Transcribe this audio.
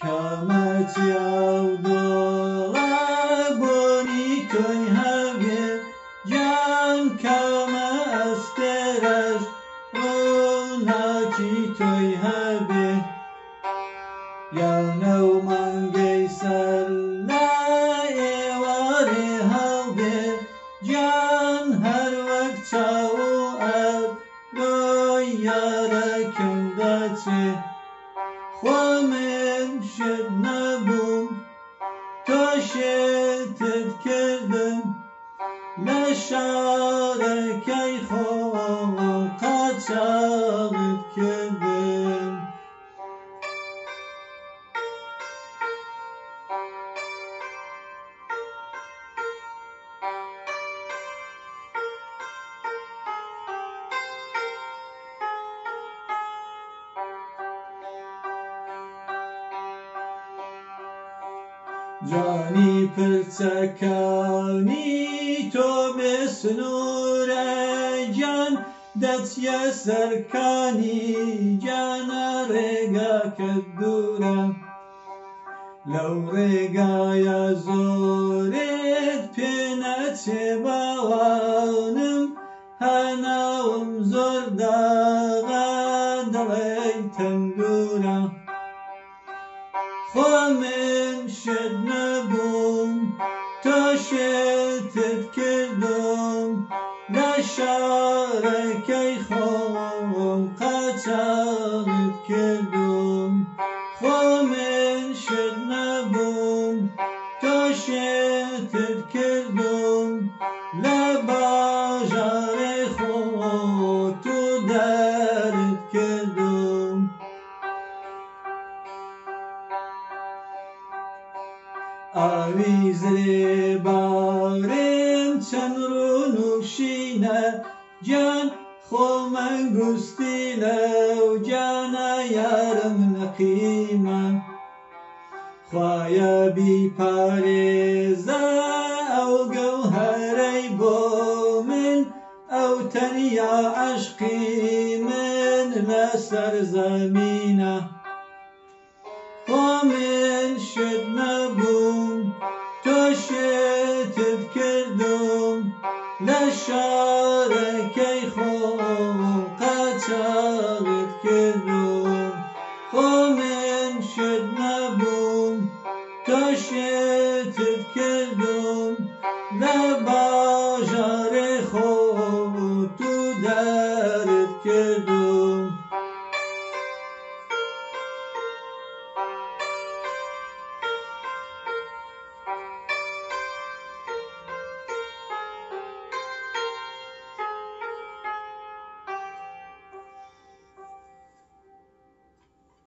کامەتی ئەو دۆڵە بۆنی تۆی هەبێ گیان کامە ئەستێرەش ڕووناکی تۆی هەبێ یانە و مانگەی سەر لە ئێوارێ هەڵدێ گیان هەر وەک چاو و ئەبرۆی یارەکەم دەچێ خۆ من شت نەبووم تۆ شێتت کردم لە شارەکەی خۆڵ قاچاغت کردم جانی پرچەکانی تۆ بێ سنوورە گیان دەچیە سەرکانی گیانە ڕێگاکەت دوورە لەو ڕێگایە زۆرێت پێ نەچێ باوانم هەناوم زۆر داغا دەڵێی تەندورە خۆ من شت نەبووم تۆ شێتت کردم لە شارەکەی خۆم قاچاغت کردم خۆ من شت نەبووم تۆ شێتت کردم لە باژارێ خۆت و دەرت کردم ئاویزرێ باڕێم چەند ڕوونوشینە گیان خۆ مەنگوستی لەو گیانە یارم نەقیمە خوایە بیپارێزە ئەو گەوهەرەی بۆ من ئەو تەنیا عەشقی من لەسەر زەمینە خۆ من شت نەبووم تۆ شێتت کردم لە شارەکەی خۆم قاچاغت کردم خۆ من شت نەبووم تۆ شێت